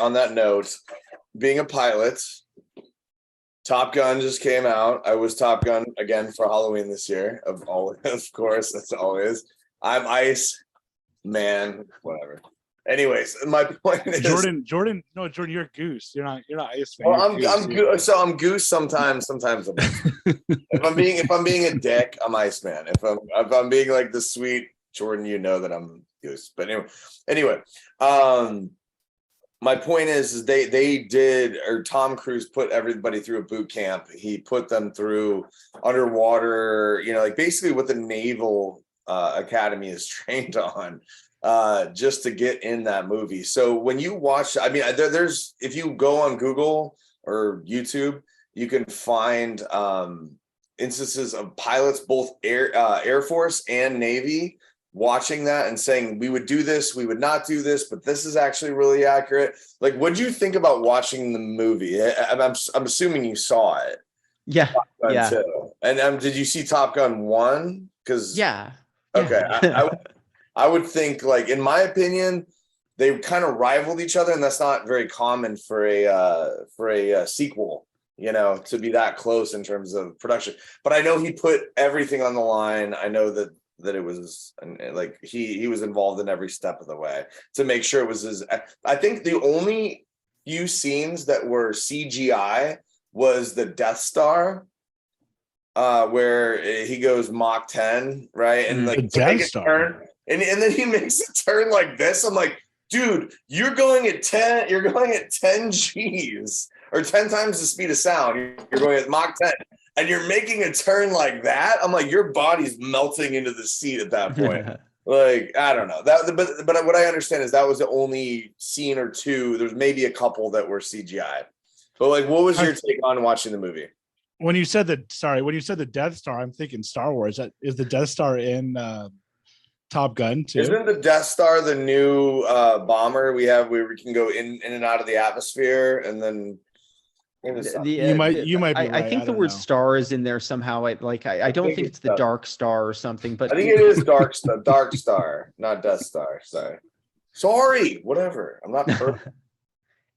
on that note, being a pilot, Top Gun just came out. I was Top Gun again for Halloween this year. Of course, that's always. I'm Ice Man, whatever. Anyways, my point is Jordan, you're a goose. You're not Ice Man. Well, I'm Goose sometimes. Sometimes I'm if I'm being a dick, I'm Iceman. If I'm being like the sweet Jordan, you know that I'm Goose. But anyway, my point is they did, or Tom Cruise put everybody through a boot camp. He put them through underwater, like basically what the Naval Academy is trained on. Just to get in that movie. So when you watch, I mean, there's if you go on Google or YouTube, you can find instances of pilots, both Air Force and Navy, watching that and saying, we would do this, we would not do this, but this is actually really accurate. Like, what do you think about watching the movie? I'm assuming you saw it. Yeah. Yeah. Too. And did you see Top Gun 1? Because yeah. Okay. I would think, like, in my opinion, they kind of rivaled each other, and that's not very common for a sequel, to be that close in terms of production. But I know he put everything on the line. I know that it was like he was involved in every step of the way to make sure it was his. I think the only few scenes that were CGI was the Death Star. Where he goes Mach 10, right? And like the Death Star. And then he makes a turn like this. I'm like, dude, you're going at 10 Gs or 10 times the speed of sound. You're going at Mach 10 and you're making a turn like that. I'm like, your body's melting into the seat at that point. Like, I don't know. But what I understand is that was the only scene or two. There's maybe a couple that were CGI. But like, what was your take on watching the movie? When you said the Death Star, I'm thinking Star Wars. Is the Death Star in Top Gun too? Isn't the Death Star the new bomber we have where we can go in and out of the atmosphere? And then you might be right. I think the word star is in there somehow. I don't think it's the Dark Star or something, but I think it is Dark Star, not Death Star. Sorry, whatever. I'm not perfect.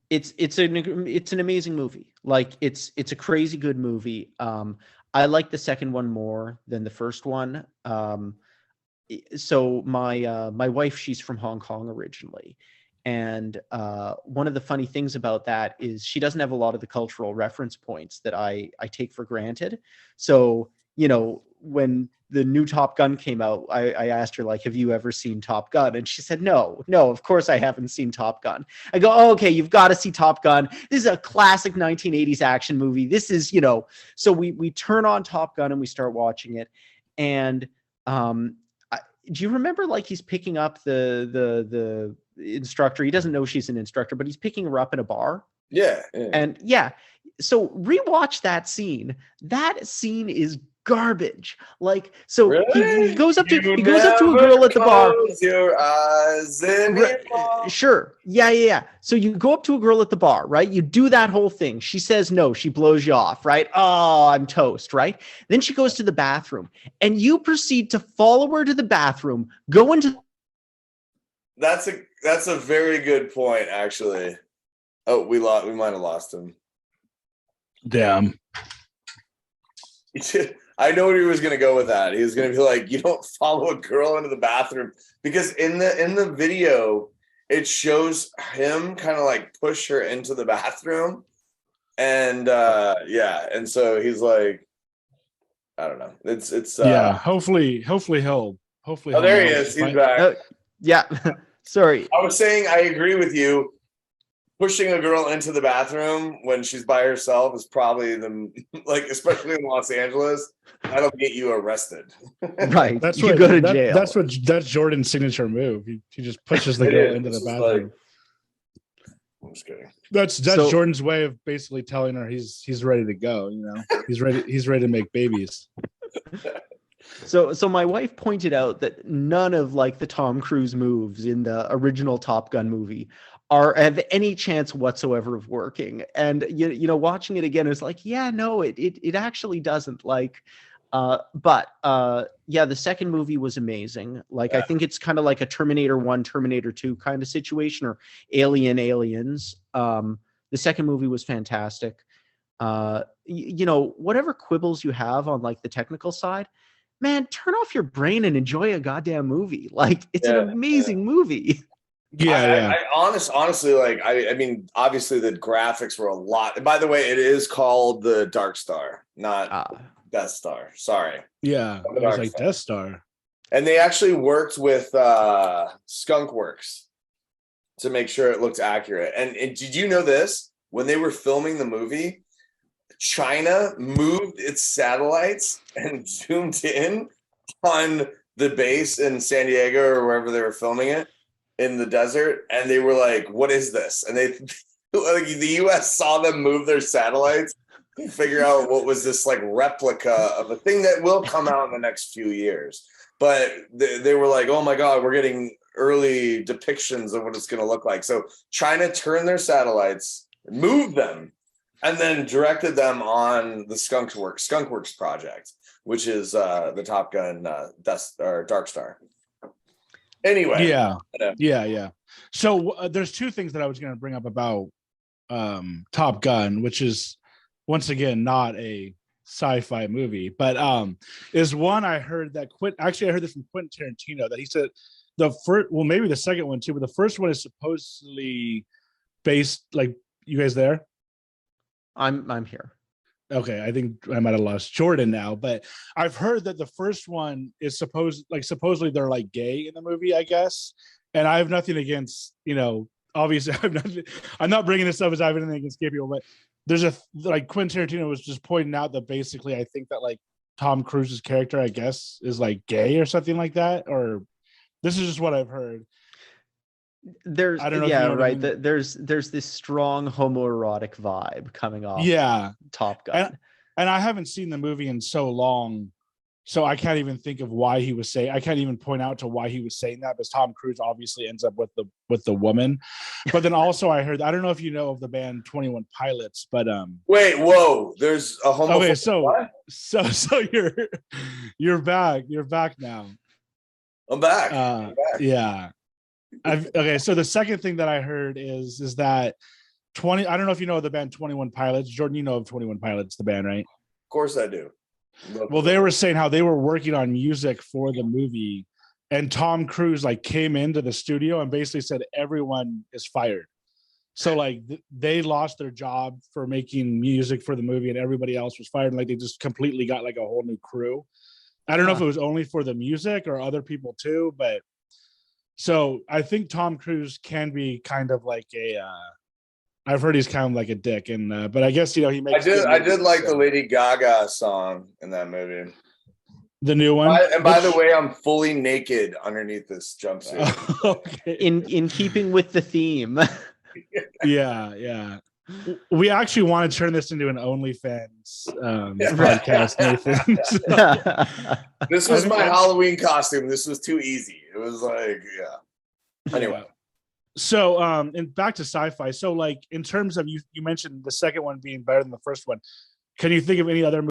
It's an amazing movie. Like it's a crazy good movie. I like the second one more than the first one. So my wife, she's from Hong Kong originally. And one of the funny things about that is she doesn't have a lot of the cultural reference points that I take for granted. So, when the new Top Gun came out, I asked her, like, have you ever seen Top Gun? And she said, no, of course I haven't seen Top Gun. I go, oh, okay, you've got to see Top Gun. This is a classic 1980s action movie. This is, so we turn on Top Gun and we start watching it. And do you remember, like, he's picking up the instructor? He doesn't know she's an instructor, but he's picking her up in a bar. Yeah. And so rewatch that scene. That scene is garbage. Like, so really? he goes up to a girl at the bar. Your eyes Sure. Yeah. So you go up to a girl at the bar, right? You do that whole thing. She says no. She blows you off, right? Oh, I'm toast, right? Then she goes to the bathroom, and you proceed to follow her to the bathroom, go into. That's a very good point, actually. Oh, we might have lost him. Damn. I know where he was going to go with that. He was going to be like, you don't follow a girl into the bathroom, because in the video, it shows him kind of like push her into the bathroom. And and so he's like, I don't know. It's hopefully he'll there he is. He's back. Yeah. Sorry. I was saying, I agree with you. Pushing a girl into the bathroom when she's by herself is probably especially in Los Angeles, that'll get you arrested. Right. That's you go to jail. That's Jordan's signature move. He just pushes the girl into the bathroom. I'm just kidding. That's Jordan's way of basically telling her he's ready to go. He's ready to make babies. So my wife pointed out that none of, like, the Tom Cruise moves in the original Top Gun movie have any chance whatsoever of working. And watching it again, it's like, yeah, no, it actually doesn't. Like, Yeah, the second movie was amazing. Like, I think it's kind of like a Terminator 1, Terminator 2 kind of situation, or Aliens. The second movie was fantastic. Whatever quibbles you have on like the technical side, man, turn off your brain and enjoy a goddamn movie. Like, it's an amazing movie. Yeah, Honestly, like I mean, obviously the graphics were a lot. And by the way, it is called the Dark Star, not Death Star. Sorry. yeah. It was like Death Star. And they actually worked with Skunkworks to make sure it looked accurate. And did you know this? When they were filming the movie, China moved its satellites and zoomed in on the base in San Diego or wherever they were filming it in the desert, and they were like, "What is this?" And they, like, the U.S. saw them move their satellites to figure out what was this like replica of a thing that will come out in the next few years. But they were like, "Oh my God, we're getting early depictions of what it's going to look like." So China turned their satellites, moved them, and then directed them on the Skunkworks project, which is the Top Gun Dark Star. Anyway, yeah. So there's two things that I was going to bring up about Top Gun, which is once again not a sci-fi movie, but is one I heard that actually I heard this from Quentin Tarantino, that he said the first, well, maybe the second one too, but the first one is supposedly based, like, you guys there? I'm here. Okay, I think I might have lost Jordan now, but I've heard that the first one is supposedly they're like gay in the movie, I guess. And I have nothing against, obviously I'm not bringing this up as I have anything against gay people, but there's like Quentin Tarantino was just pointing out that basically I think that like Tom Cruise's character, I guess, is like gay or something like that, or this is just what I've heard. There's, I don't know, yeah, if you know right. what I mean? There's this strong homoerotic vibe coming off. Yeah, Top Gun. and I haven't seen the movie in so long, so I can't even think of why he was saying. I can't even point out to why he was saying that, because Tom Cruise obviously ends up with the woman. But then also I heard, I don't know if you know of the band 21 Pilots, but wait, whoa, there's a homophobic. Okay, so you're back now. I'm back. Yeah. Okay, so the second thing that I heard is that I don't know if you know the band 21 Pilots. Jordan, you know of 21 Pilots, the band, right? Of course I do. Well, they were saying how they were working on music for the movie, and Tom Cruise like came into the studio and basically said everyone is fired. So like they lost their job for making music for the movie, and everybody else was fired. And like they just completely got like a whole new crew. I don't know if it was only for the music or other people too, but so I think Tom Cruise can be kind of like I've heard he's kind of like a dick, and but I guess he makes. I did like the Lady Gaga song in that movie. The new one. And by the way, I'm fully naked underneath this jumpsuit. Okay. In keeping with the theme. Yeah. We actually want to turn this into an OnlyFans podcast, Nathan. This was my Halloween costume. This was too easy. It was like, yeah. Anyway. So and back to sci-fi. So like in terms of you mentioned the second one being better than the first one. Can you think of any other